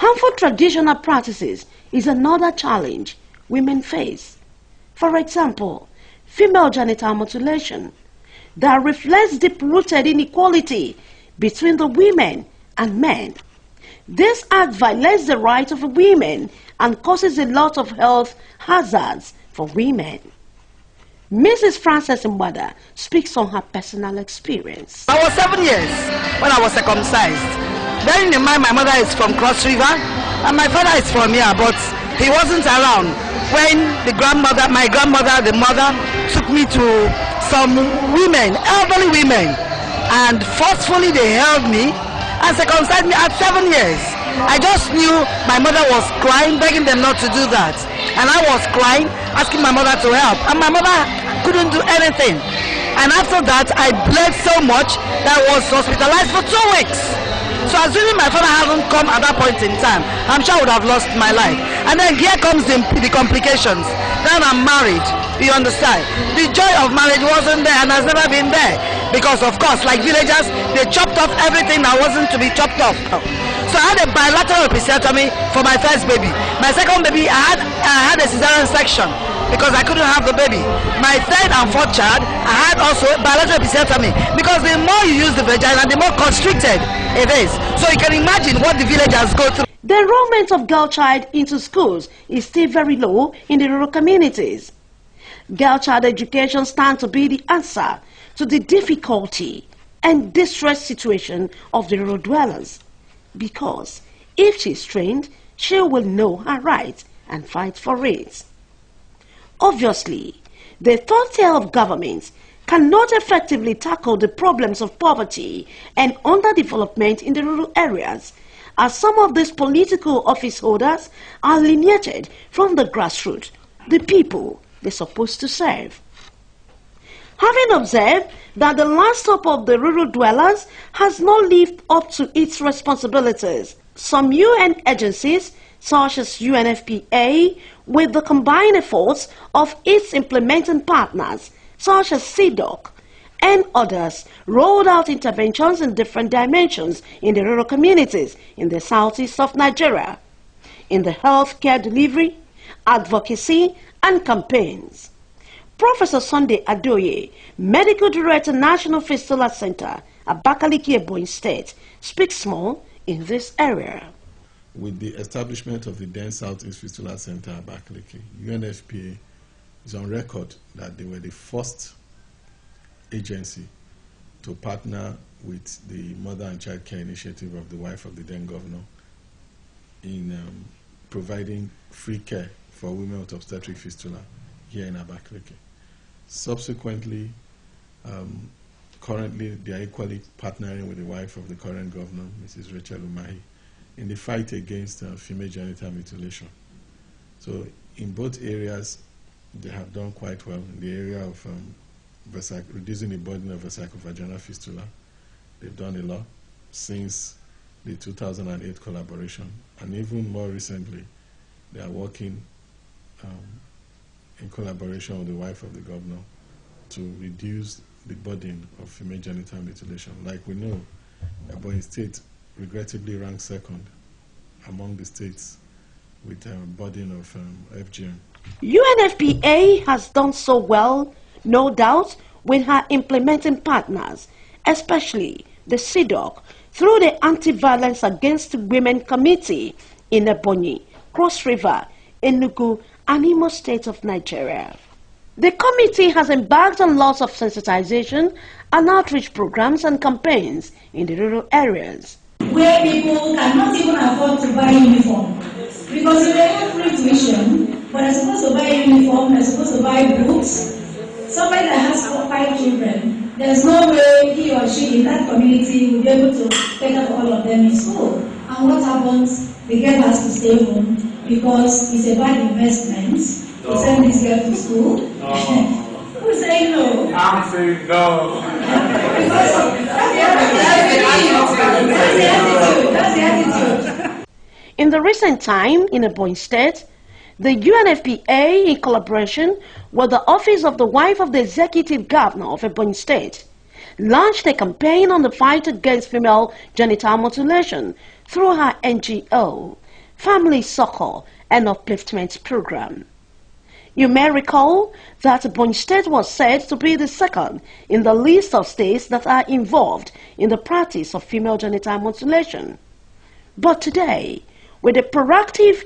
Harmful traditional practices is another challenge women face. For example, female genital mutilation that reflects deep-rooted inequality between the women and men. This act violates the rights of women and causes a lot of health hazards for women. Mrs. Frances Mwada speaks on her personal experience. I was 7 years when I was circumcised. Bearing in mind my mother is from Cross River and my father is from here, but he wasn't around when my grandmother, the mother, took me to some women, elderly women, and forcefully they held me and circumcised me at 7 years. I just knew my mother was crying, begging them not to do that. And I was crying, asking my mother to help. And my mother couldn't do anything. And after that, I bled so much that I was hospitalized for 2 weeks. So assuming my father hadn't come at that point in time, I'm sure I would have lost my life. And then here comes the complications. Now I'm married, you understand? The joy of marriage wasn't there and has never been there. Because of course, like villagers, they chopped off everything that wasn't to be chopped off. So I had a bilateral episiotomy for my first baby. My second baby, I had a cesarean section because I couldn't have the baby. My third and fourth child, I had also bilateral episiotomy because the more you use the vagina, the more constricted it is. So you can imagine what the villagers go through. The enrollment of girl child into schools is still very low in the rural communities. Girl child education stands to be the answer to the difficulty and distress situation of the rural dwellers. Because if she is trained, she will know her rights and fight for it. Obviously, the third tier of governments cannot effectively tackle the problems of poverty and underdevelopment in the rural areas, as some of these political office holders are alienated from the grassroots, the people they're supposed to serve. Having observed that the last hope of the rural dwellers has not lived up to its responsibilities, some UN agencies, such as UNFPA, with the combined efforts of its implementing partners, such as CDOC, and others, rolled out interventions in different dimensions in the rural communities in the southeast of Nigeria, in the healthcare delivery, advocacy, and campaigns. Professor Sunday Adoye, Medical Director, National Fistula Center, Abakaliki, Ebonyi State, speaks more in this area. With the establishment of the then Southeast Fistula Center, Abakaliki, UNFPA is on record that they were the first agency to partner with the Mother and Child Care Initiative of the wife of the then governor in providing free care for women with obstetric fistula here in Abakaliki. Subsequently, currently they are equally partnering with the wife of the current governor, Mrs. Rachel Umahi, in the fight against female genital mutilation. So in both areas, they have done quite well. In the area of reducing the burden of vesicovaginal fistula, they've done a lot since the 2008 collaboration. And even more recently, they are working in collaboration with the wife of the governor to reduce the burden of female genital mutilation. Like we know, Ebonyi State regrettably ranked second among the states with a burden of FGM. UNFPA has done so well, no doubt, with her implementing partners, especially the CDOC, through the Anti-Violence Against Women Committee in Ebonyi, Cross River, Enugu, and Imo State of Nigeria. The committee has embarked on lots of sensitization and outreach programs and campaigns in the rural areas. Where people cannot even afford to buy uniform. Because if they have free tuition, but they're supposed to buy uniform, they're supposed to buy books. Somebody that has 5 children, there's no way he or she in that community will be able to take up all of them in school. And what happens? The girl has to stay home because it's a bad investment to send this girl to school. Who's saying no? I'm saying no. Because that's the attitude. In the recent time in Ebonyi State, the UNFPA, in collaboration with the Office of the Wife of the Executive Governor of Ebonyi State, launched a campaign on the fight against female genital mutilation through her NGO, family succor and upliftment program. You may recall that Ebonyi State was said to be the second in the list of states that are involved in the practice of female genital mutilation. But today, with the proactive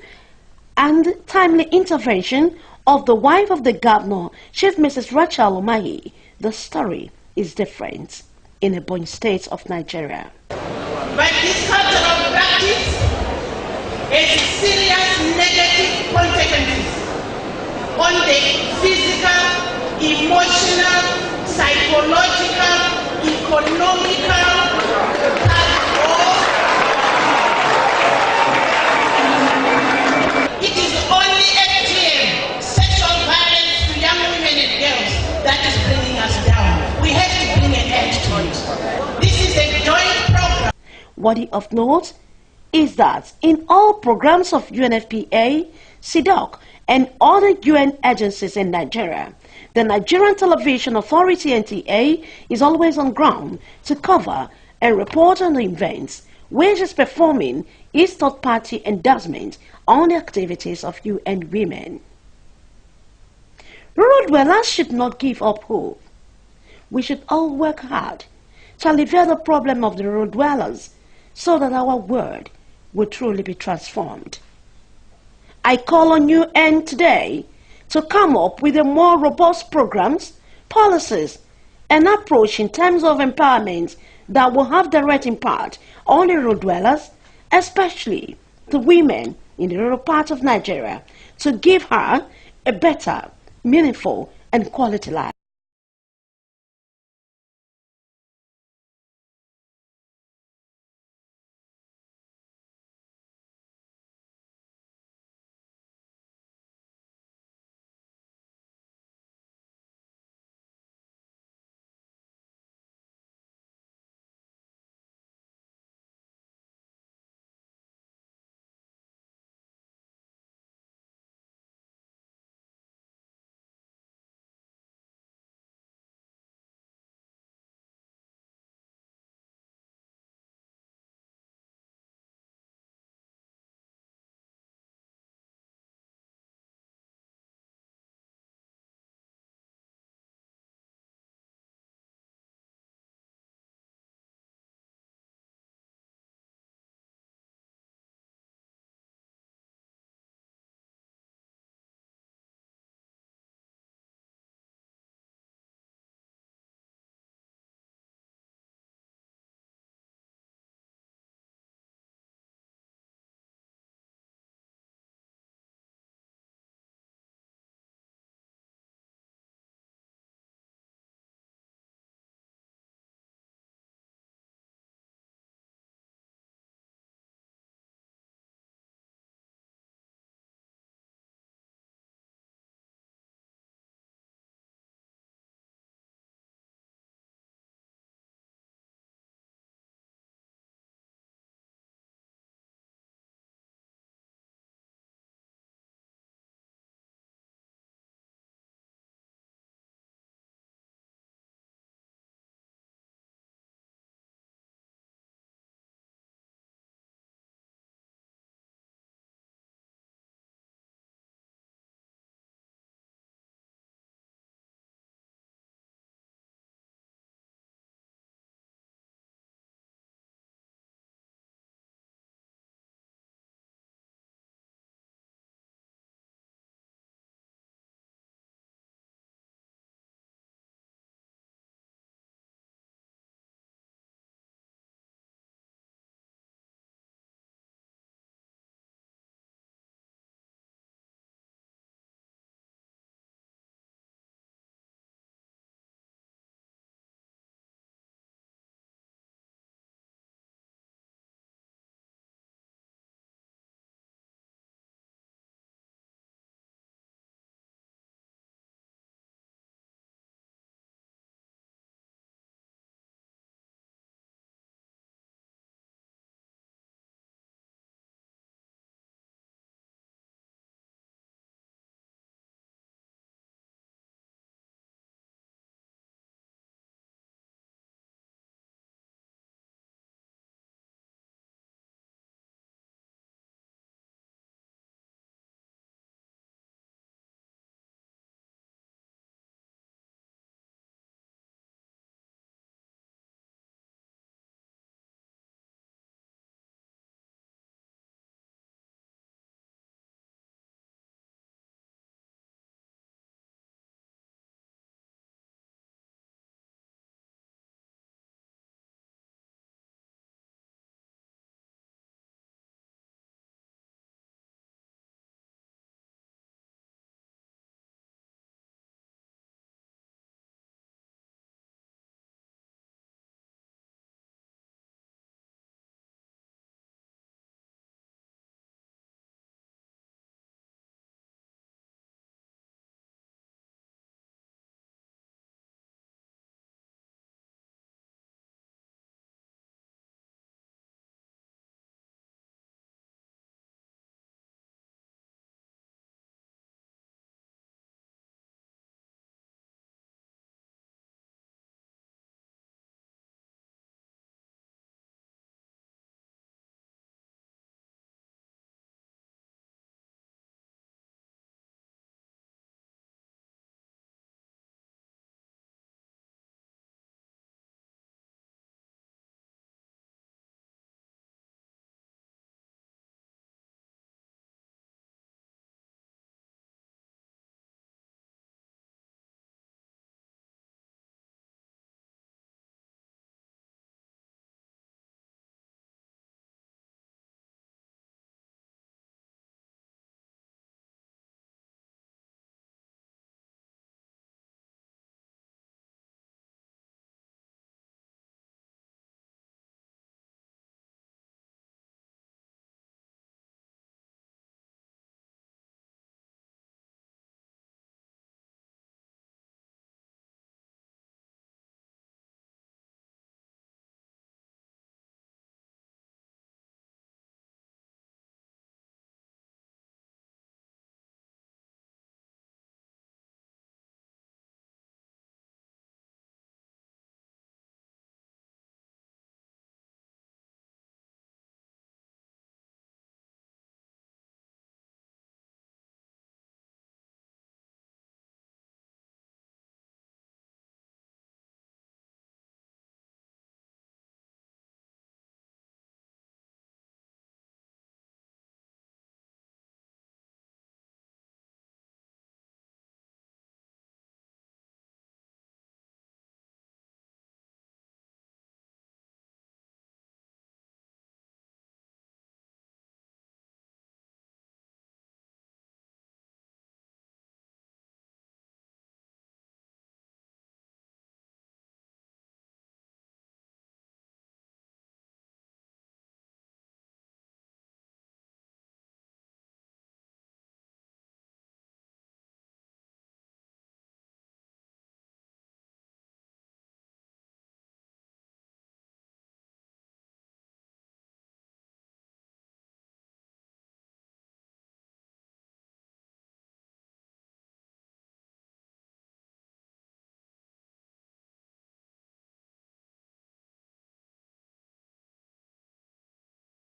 and timely intervention of the wife of the governor, Chief Mrs. Rachel Umahi, the story is different in Ebonyi State of Nigeria. But this cultural practice is serious negative consequences on the physical, emotional, psychological, economical It is only FGM, sexual violence to young women and girls, that is bringing us down. We have to bring an end to it. This is a joint program. Worthy of note is that in all programs of UNFPA, SIDOC, and other UN agencies in Nigeria, the Nigerian Television Authority (NTA) is always on ground to cover and report on the events, which is performing its third-party endorsement on the activities of UN women. Rural dwellers should not give up hope. We should all work hard to alleviate the problem of the rural dwellers so that our world will truly be transformed. I call on UN today to come up with a more robust programs, policies, and approach in terms of empowerment that will have direct impact on the rural dwellers, especially the women in the rural part of Nigeria, to give her a better, meaningful, and quality life.